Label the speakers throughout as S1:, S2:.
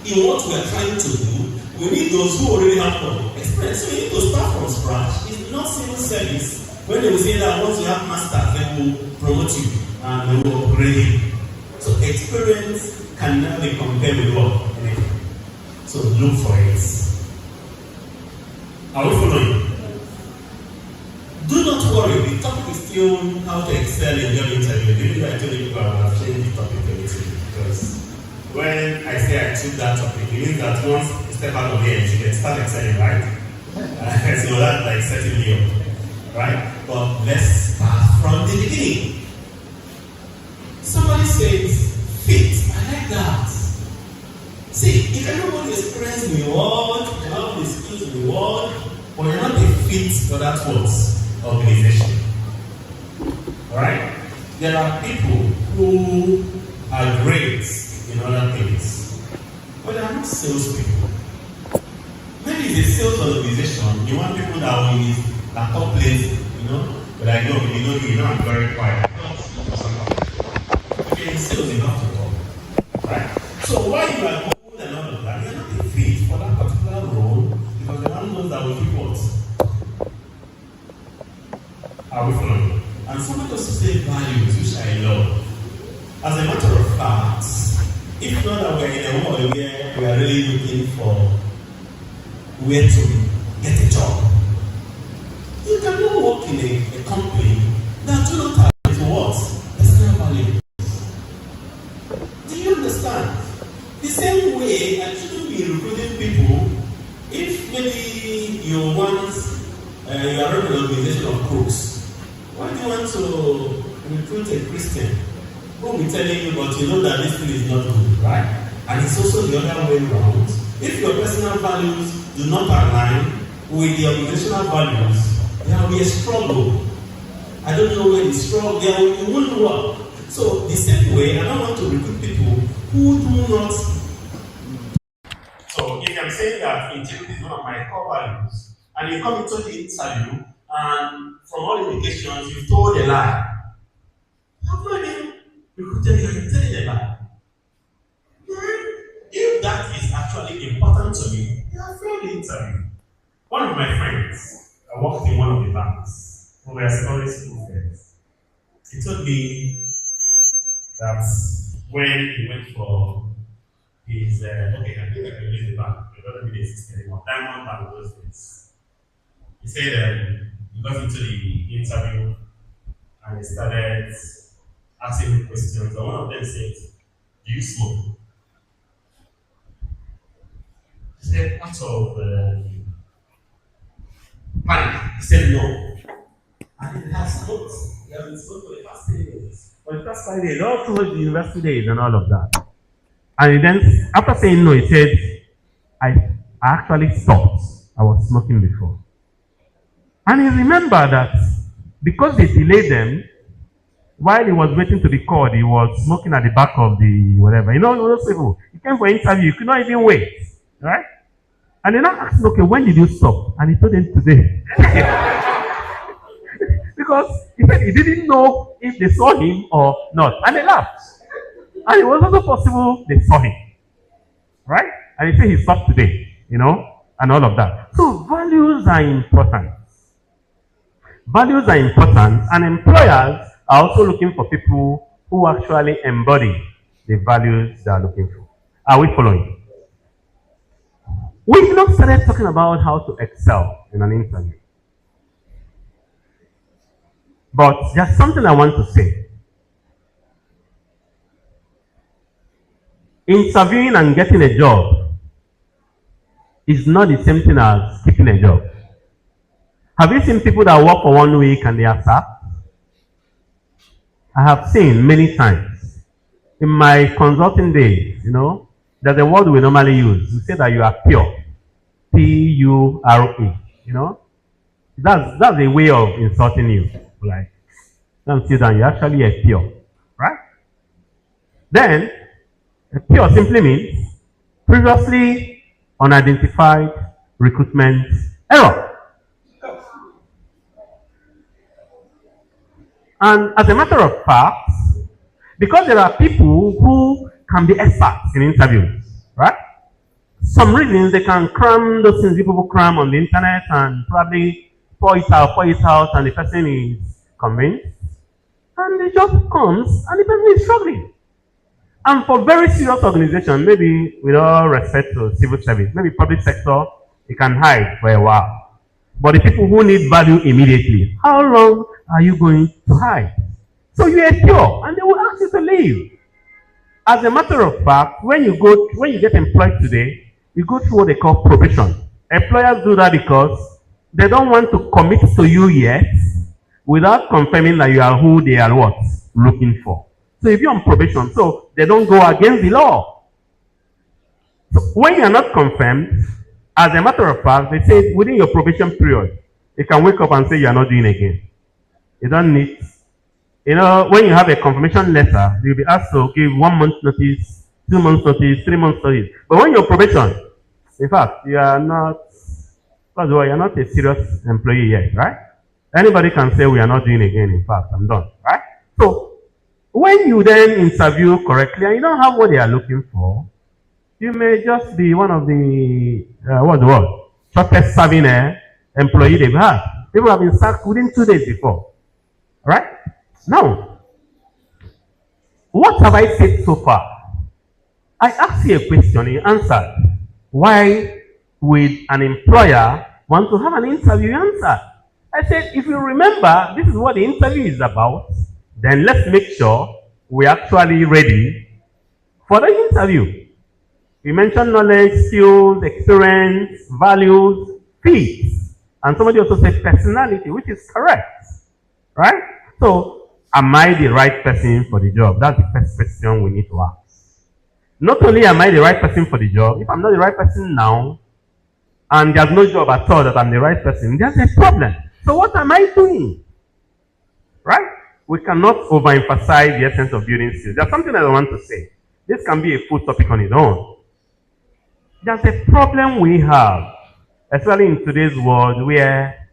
S1: in what we are trying to do, we need those who already have experience. So we need to start from scratch. It's not civil service. When they will say that once you have masters, they will promote you and they will upgrade you. So experience can never be compared with what? Anything. So look for it. Are we following? Do not worry, the topic is still how to excel in job interview. Maybe I told you I have changed the topic a little because when I say I took that topic, it means that once you step out of here, you can start excelling, right? So that's like setting you up, right? But let's start from the beginning. Somebody says, fit, I like that. See, if everybody is experienced in the world, you have the skills in the world, but you're not a fit for that organization. Alright? There are people who are great in other things, but they are not salespeople. Maybe it's a sales organization, you want people that will use that top place, but I know, I'm very quiet. Okay, in sales, you have to talk. Right? So why you are good and all of that, you're not a fit for that particular role because the one knows that will do what? Are we following? And somebody also say values, which I love. As a matter of fact, if not that we're in a world where we are really looking for where to get a job, you cannot work in a company that do not have what? Personal values. Do you understand? The same way, I shouldn't be recruiting people if maybe you are running an organization of crooks. Why do you want to recruit a Christian who will be telling you, but you know that this thing is not good, right? And it's also the other way around. If your personal values do not align with the organizational values, there will be a struggle. I don't know where the struggle, it won't work. So the same way, I don't want to recruit people who do not. So if I'm saying that integrity is one of my core values, and you come into the interview, and from all indications, you told a lie. How can you recruited you and telling a lie? If that is actually important to me, you have failed the interview. One of my friends, I worked in one of the banks, who were secondary school friends. He told me that when he went for his, I think I can use the bank, it doesn't really exist anymore, Diamond Bank those days. He said he got into the interview and he started asking him questions, and one of them said, "Do you smoke?" He said, "Part of panic." He said, "No." And he has smoked. He has been smoked for the past 3 days. For the past 5 days, all through the university days and all of that. And then, after saying no, he said, I actually stopped. I was smoking before. And he remembered that because they delayed them, while he was waiting to be called, he was smoking at the back of the whatever. Those people, he came for an interview, you could not even wait. Right? And they now asked him, okay, when did you stop? And he told them today. Because he said he didn't know if they saw him or not. And they laughed. And it was also possible they saw him. Right? And he said he stopped today, and all of that. So values are important. Values are important, and employers are also looking for people who actually embody the values they are looking for. Are we following? We've not started talking about how to excel in an interview. But there's something I want to say. Interviewing and getting a job is not the same thing as keeping a job. Have you seen people that work for 1 week and they are sacked? I have seen many times. In my consulting days, there's a word we normally use. We say that you are pure. P-U-R-E. That's a way of insulting you. Like, don't see that you're actually a pure. Right? Then, a pure simply means previously unidentified recruitment error. And as a matter of fact, because there are people who can be experts in interviews, right?
S2: some reasons they can cram those things people cram on the internet and probably pour it out, and the person is convinced. And the job comes and the person is struggling. And for very serious organization, maybe with all respect to civil service, maybe public sector, it can hide for a while. But the people who need value immediately, how long are you going to hide? So you endure, and they will ask you to leave. As a matter of fact, when you get employed today, you go through what they call probation. Employers do that because they don't want to commit to you yet without confirming that you are who they are what looking for. So if you're on probation, so they don't go against the law. So when you are not confirmed, as a matter of fact, they say within your probation period, you can wake up and say you are not doing again. You don't need, when you have a confirmation letter, you'll be asked to give 1 month notice, 2 months notice, 3 months notice. But when you're probation, in fact, you are not, first of all, you're not a serious employee yet, right? Anybody can say we are not doing again. In fact, I'm done, right? So when you then interview correctly and you don't have what they are looking for, you may just be one of the shortest serving employee they've had. People have been sacked within 2 days before. Right? Now, what have I said so far? I asked you a question, you answered. Why would an employer want to have an interview? You answered. I said, if you remember, this is what the interview is about, then let's make sure we're actually ready for the interview. We mentioned knowledge, skills, experience, values, feats, and somebody also said personality, which is correct, right? So, am I the right person for the job? That's the first question we need to ask. Not only am I the right person for the job, if I'm not the right person now, and there's no job at all that I'm the right person, there's a problem. So what am I doing? Right? We cannot overemphasize the essence of building skills. There's something I want to say. This can be a full topic on its own. There's a problem we have, especially in today's world, where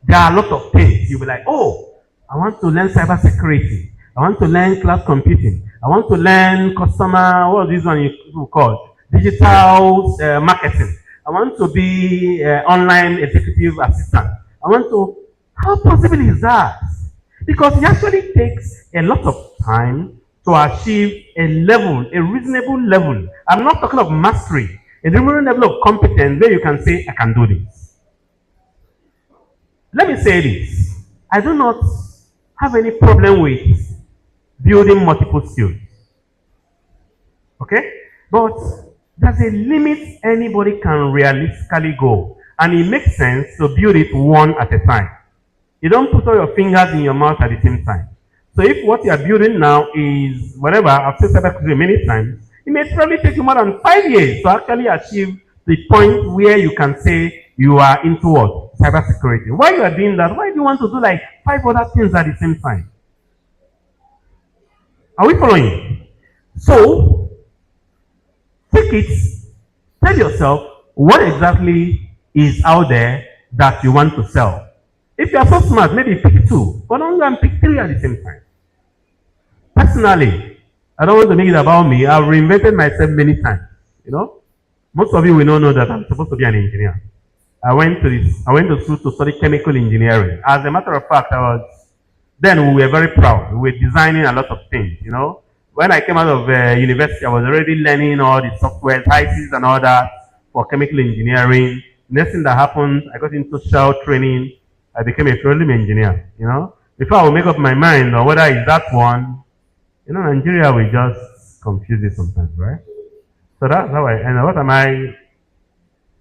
S2: there are a lot of things. You'll be like, oh, I want to learn cybersecurity. I want to learn cloud computing. I want to learn what is this one you call? Digital marketing. I want to be online executive assistant. How possible is that? Because it actually takes a lot of time to achieve a reasonable level. I'm not talking of mastery, a reasonable level of competence where you can say, I can do this. Let me say this. I do not have any problem with building multiple skills. Okay? But there's a limit anybody can realistically go. And it makes sense to build it one at a time. You don't put all your fingers in your mouth at the same time. So if what you are building now is whatever, I've said cybersecurity many times, it may probably take you more than 5 years to actually achieve the point where you can say you are into what? Cybersecurity. Why you are doing that? Why do you want to do like 5 other things at the same time? Are we following? So, take it, tell yourself what exactly is out there that you want to sell. If you are so smart, maybe pick 2, but don't go and pick 3 at the same time. Personally, I don't want to make it about me. I've reinvented myself many times. Most of you will not know that I'm supposed to be an engineer. I went to school to study chemical engineering. As a matter of fact, then we were very proud. We were designing a lot of things, When I came out of university, I was already learning all the software, ICs and all that for chemical engineering. Next thing that happened, I got into shell training. I became a petroleum engineer, Before I would make up my mind on whether it's that one, Nigeria will just confuse it sometimes, right? So that's how what am I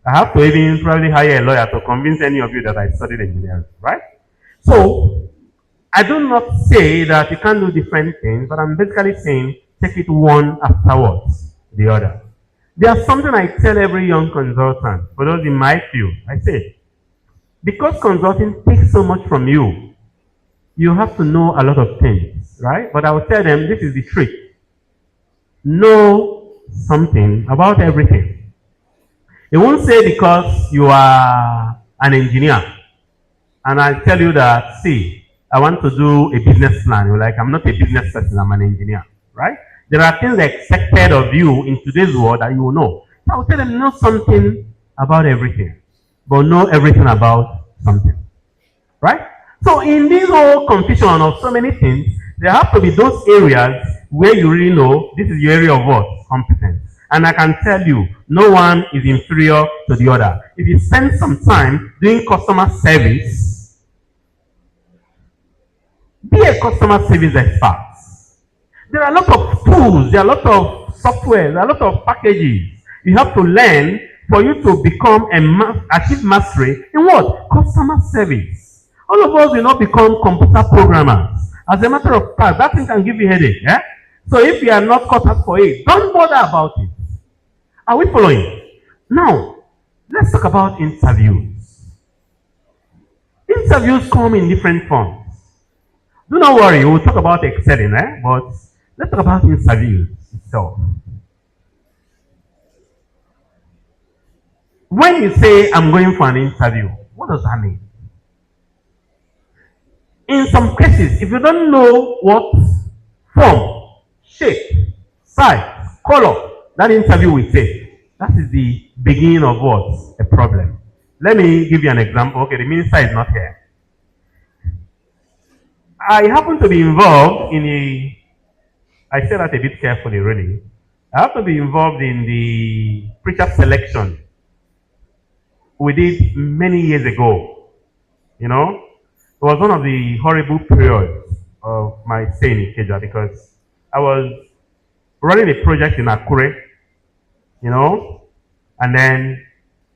S2: have to even probably hire a lawyer to convince any of you that I studied engineering, right? So, I do not say that you can't do different things, but I'm basically saying take it one afterwards, the other. There's something I tell every young consultant, for those in my field, I say, because consulting takes so much from you, you have to know a lot of things, right? But I will tell them, this is the trick. Know something about everything. It won't say because you are an engineer, and I tell you that, see, I want to do a business plan. You're like, I'm not a business person, I'm an engineer, right? There are things expected of you in today's world that you will know. I will tell them know something about everything, but know everything about something. Right? So in this whole confusion of so many things, there have to be those areas where you really know this is your area of what? Competence. And I can tell you, no one is inferior to the other. If you spend some time doing customer service, be a customer service expert. There are a lot of tools, there are a lot of software, there are a lot of packages you have to learn for you to become achieve mastery in what? Customer service. All of us will not become computer programmers. As a matter of fact, that thing can give you headache. Yeah? So if you are not caught up for it, don't bother about it. Are we following? Now, let's talk about interviews. Interviews come in different forms. Do not worry, we'll talk about excelling, but let's talk about interviews itself. When you say, I'm going for an interview, what does that mean? In some cases, if you don't know what form, shape, size, color that interview will take, that is the beginning of what? A problem. Let me give you an example. Okay, the minister is not here. I happen to be involved in I say that a bit carefully, really. I have to be involved in the preacher selection we did many years ago. You know, it was one of the horrible periods of my stay in Ikeja because I was running a project in Akure, you know, and then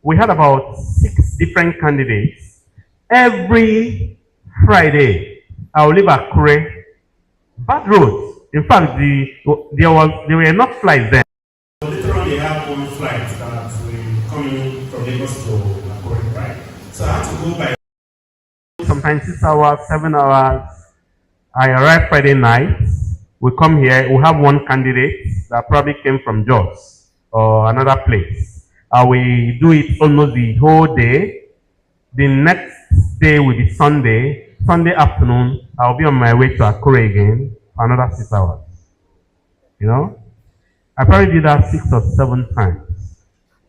S2: we had about 6 different candidates. Every Friday, I would leave Akure, bad roads. In fact, there were enough flights then.
S1: So literally, they have one flight that will coming from Lagos to Akure, right? So I had to go by
S2: sometimes 6 hours, 7 hours. I arrive Friday night. We come here. We have one candidate that probably came from Jos or another place. We do it almost the whole day. The next day will be Sunday. Sunday afternoon, I'll be on my way to Akure again for another 6 hours. You know? I probably did that 6 or 7 times.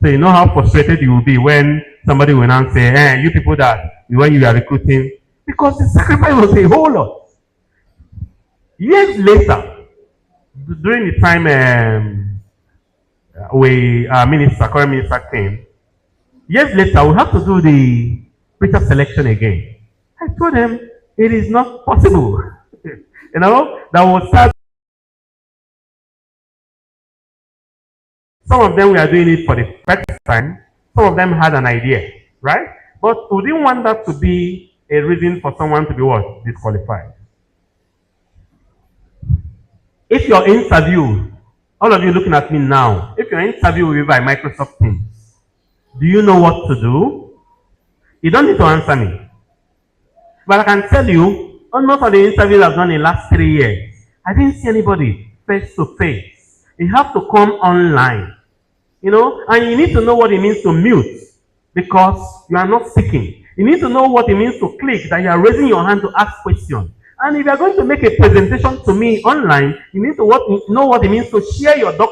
S2: So you know how frustrated you will be when somebody will now say, hey, you people that, when you are recruiting, because the sacrifice was a whole lot. Years later, during the time current minister came, years later, we have to do the preacher selection again. I told them, it is not possible. You know, that will start. Some of them were doing it for the first time. Some of them had an idea, right? But we didn't want that to be a reason for someone to be what? Disqualified. If your interview, all of you looking at me now, if your interview will be by Microsoft Teams, do you know what to do? You don't need to answer me. But I can tell you, almost all the interviews I've done in the last 3 years, I didn't see anybody face to face. You have to come online. You know, and you need to know what it means to mute because you are not speaking. You need to know what it means to click, that you are raising your hand to ask questions. And if you are going to make a presentation to me online, you need to know what it means to share your document.